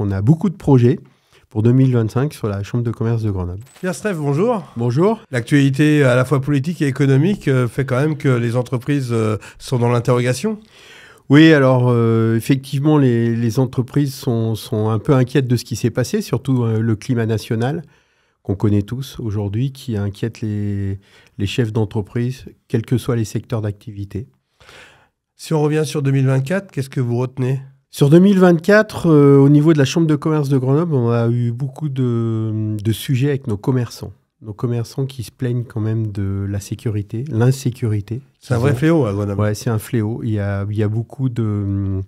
On a beaucoup de projets pour 2025 sur la Chambre de commerce de Grenoble. Pierre Streff, bonjour. Bonjour. L'actualité à la fois politique et économique fait quand même que les entreprises sont dans l'interrogation. Oui, alors effectivement, les entreprises sont un peu inquiètes de ce qui s'est passé, surtout le climat national qu'on connaît tous aujourd'hui, qui inquiète les chefs d'entreprise, quels que soient les secteurs d'activité. Si on revient sur 2024, qu'est-ce que vous retenez ? Sur 2024, au niveau de la Chambre de commerce de Grenoble, on a eu beaucoup de sujets avec nos commerçants. Nos commerçants qui se plaignent quand même de la sécurité, l'insécurité. C'est un vrai fléau à Grenoble. Oui, c'est un fléau. Il y a beaucoup de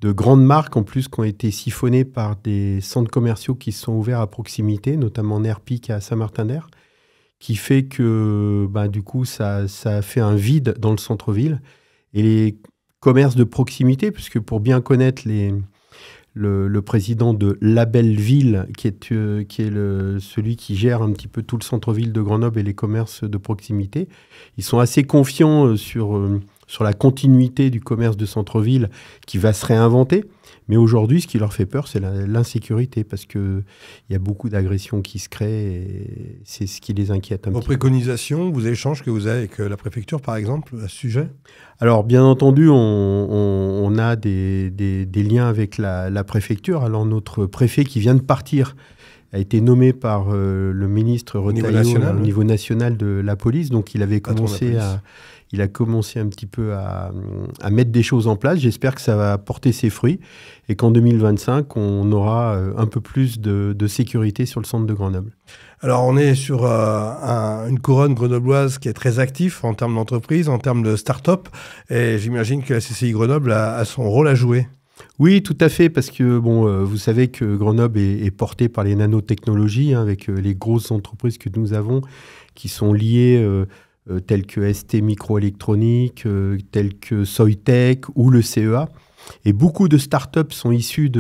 grandes marques en plus qui ont été siphonnées par des centres commerciaux qui se sont ouverts à proximité, notamment Nerpic à Saint-Martin-d'Air, qui fait que du coup, ça a fait un vide dans le centre-ville. Et les commerces de proximité, puisque pour bien connaître le président de La Belle Ville, qui est celui qui gère un petit peu tout le centre-ville de Grenoble et les commerces de proximité, ils sont assez confiants sur la continuité du commerce de centre-ville qui va se réinventer. Mais aujourd'hui, ce qui leur fait peur, c'est l'insécurité, parce qu'il y a beaucoup d'agressions qui se créent et c'est ce qui les inquiète un petit peu. Vos préconisations, vos échanges que vous avez avec la préfecture, par exemple, à ce sujet ? Alors, bien entendu, on a des liens avec la préfecture. Alors, notre préfet qui vient de partir a été nommé par le ministre Retailleau au niveau national de la police. Donc, il avait commencé il a commencé un petit peu à mettre des choses en place. J'espère que ça va porter ses fruits et qu'en 2025, on aura un peu plus de sécurité sur le centre de Grenoble. Alors, on est sur une couronne grenobloise qui est très active en termes d'entreprise, en termes de start-up. Et j'imagine que la CCI Grenoble a son rôle à jouer. Oui, tout à fait, parce que vous savez que Grenoble est porté par les nanotechnologies, avec les grosses entreprises que nous avons qui sont liées, telles que ST Microélectronique, telles que Soitec ou le CEA. Et beaucoup de start-up sont issues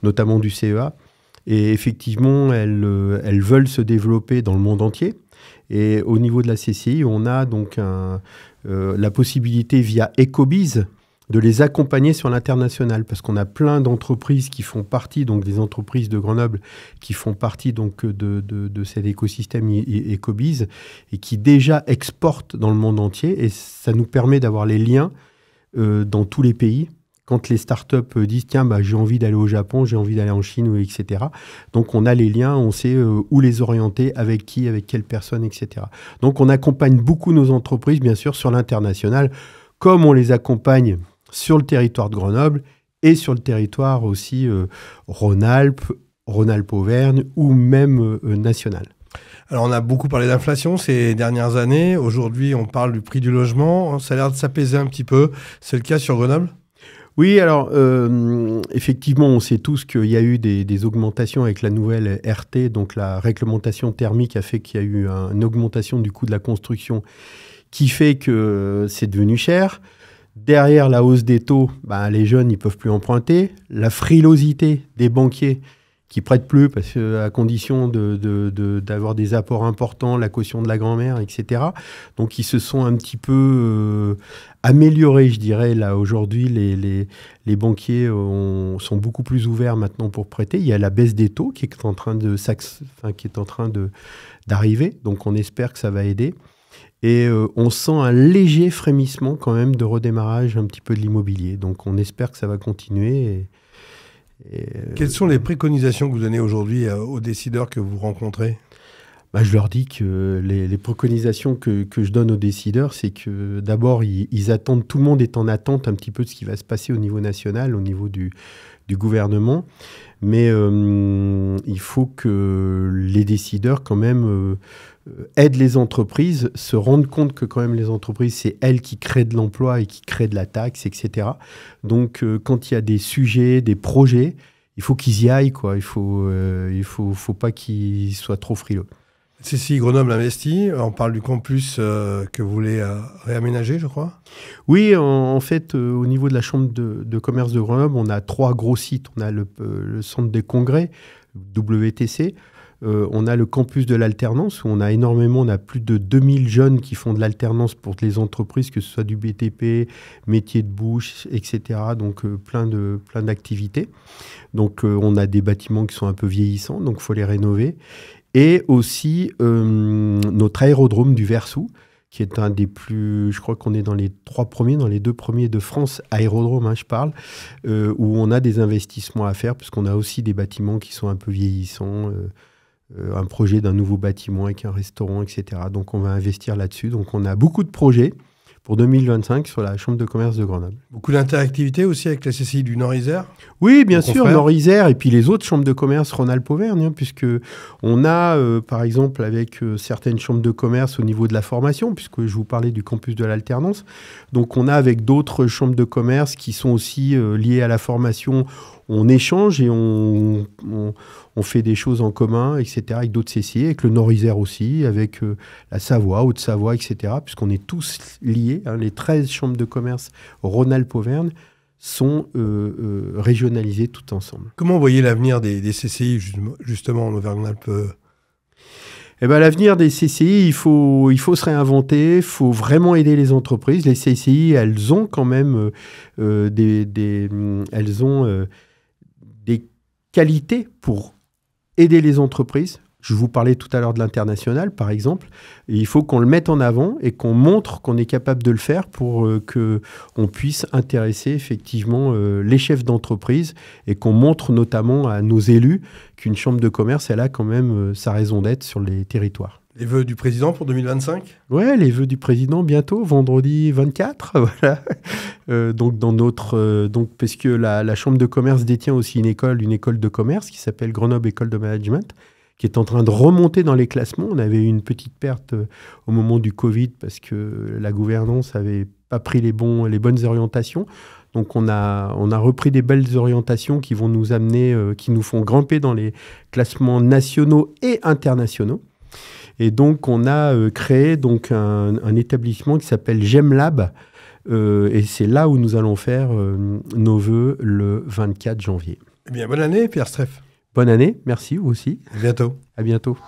notamment du CEA. Et effectivement, elles veulent se développer dans le monde entier. Et au niveau de la CCI, on a donc la possibilité via Ecobiz de les accompagner sur l'international, parce qu'on a plein d'entreprises qui font partie, donc des entreprises de Grenoble, qui font partie donc de cet écosystème Ecobiz et qui déjà exportent dans le monde entier. Et ça nous permet d'avoir les liens dans tous les pays. Quand les startups disent « Tiens, j'ai envie d'aller au Japon, j'ai envie d'aller en Chine, etc. » Donc, on a les liens, on sait où les orienter, avec qui, avec quelle personne, etc. Donc, on accompagne beaucoup nos entreprises, bien sûr, sur l'international, comme on les accompagne sur le territoire de Grenoble et sur le territoire aussi Rhône-Alpes, Rhône-Alpes-Auvergne ou même national. Alors, on a beaucoup parlé d'inflation ces dernières années. Aujourd'hui, on parle du prix du logement. Ça a l'air de s'apaiser un petit peu. C'est le cas sur Grenoble ? Oui, alors effectivement, on sait tous qu'il y a eu des augmentations avec la nouvelle RT, donc la réglementation thermique a fait qu'il y a eu une augmentation du coût de la construction qui fait que c'est devenu cher. Derrière la hausse des taux, les jeunes ne peuvent plus emprunter. La frilosité des banquiers qui ne prêtent plus parce à condition d'avoir des apports importants, la caution de la grand-mère, etc. Donc, ils se sont un petit peu améliorés, je dirais. Là, aujourd'hui, les banquiers sont beaucoup plus ouverts maintenant pour prêter. Il y a la baisse des taux qui est en train d'arriver. Donc, on espère que ça va aider. Et on sent un léger frémissement quand même de redémarrage un petit peu de l'immobilier. Donc, on espère que ça va continuer. Quelles sont les préconisations que vous donnez aujourd'hui aux décideurs que vous rencontrez ? Je leur dis que les préconisations que je donne aux décideurs, c'est que d'abord, ils attendent, tout le monde est en attente un petit peu de ce qui va se passer au niveau national, au niveau du gouvernement. Mais il faut que les décideurs, quand même, aident les entreprises, se rendent compte que quand même les entreprises, c'est elles qui créent de l'emploi et qui créent de la taxe, etc. Donc, quand il y a des sujets, des projets, il faut qu'ils y aillent, quoi. Il faut pas qu'ils soient trop frileux. CCI Grenoble investit. On parle du campus que vous voulez réaménager, je crois. Oui, en fait, au niveau de la Chambre de commerce de Grenoble, on a 3 gros sites. On a le centre des congrès, WTC. On a le campus de l'alternance où on a plus de 2000 jeunes qui font de l'alternance pour les entreprises, que ce soit du BTP, métier de bouche, etc. Donc plein d'activités. Donc on a des bâtiments qui sont un peu vieillissants, donc il faut les rénover. Et aussi notre aérodrome du Versou, qui est un des plus, je crois qu'on est dans les 2 premiers de France, aérodrome, je parle, où on a des investissements à faire, puisqu'on a aussi des bâtiments qui sont un peu vieillissants, un projet d'un nouveau bâtiment avec un restaurant, etc. Donc on va investir là-dessus. Donc on a beaucoup de projets pour 2025 sur la Chambre de commerce de Grenoble. Beaucoup d'interactivité aussi avec la CCI du Nord-Isère? Oui, bien sûr, Nord-Isère et puis les autres chambres de commerce Rhône-Alpes-Auvergne, puisque on a, par exemple, avec certaines chambres de commerce au niveau de la formation, puisque je vous parlais du campus de l'alternance, donc on a avec d'autres chambres de commerce qui sont aussi liées à la formation, on échange et on fait des choses en commun, etc., avec d'autres CCI, avec le Nord-Isère aussi, avec la Savoie, Haute-Savoie, etc., puisqu'on est tous liés. Les 13 chambres de commerce Rhône-Alpes-Auvergne sont régionalisées tout ensemble. Comment vous voyez l'avenir des CCI, justement, en Auvergne-Alpes? L'avenir des CCI, il faut se réinventer, il faut vraiment aider les entreprises. Les CCI, elles ont quand même des qualités pour aider les entreprises. Je vous parlais tout à l'heure de l'international, par exemple. Et il faut qu'on le mette en avant et qu'on montre qu'on est capable de le faire pour qu'on puisse intéresser effectivement les chefs d'entreprise et qu'on montre notamment à nos élus qu'une chambre de commerce, elle a quand même sa raison d'être sur les territoires. Les vœux du président pour 2025 ? Oui, les vœux du président bientôt, vendredi 24. Voilà. Parce que la chambre de commerce détient aussi une école de commerce qui s'appelle Grenoble École de Management, qui est en train de remonter dans les classements. On avait eu une petite perte au moment du Covid parce que la gouvernance n'avait pas pris les bonnes orientations. Donc on a repris des belles orientations qui vont nous amener, qui nous font grimper dans les classements nationaux et internationaux. Et donc on a créé donc un établissement qui s'appelle GEMLab. Et c'est là où nous allons faire nos vœux le 24 janvier. Eh bien, bonne année, Pierre Streff. Bonne année, merci, vous aussi. À bientôt. À bientôt.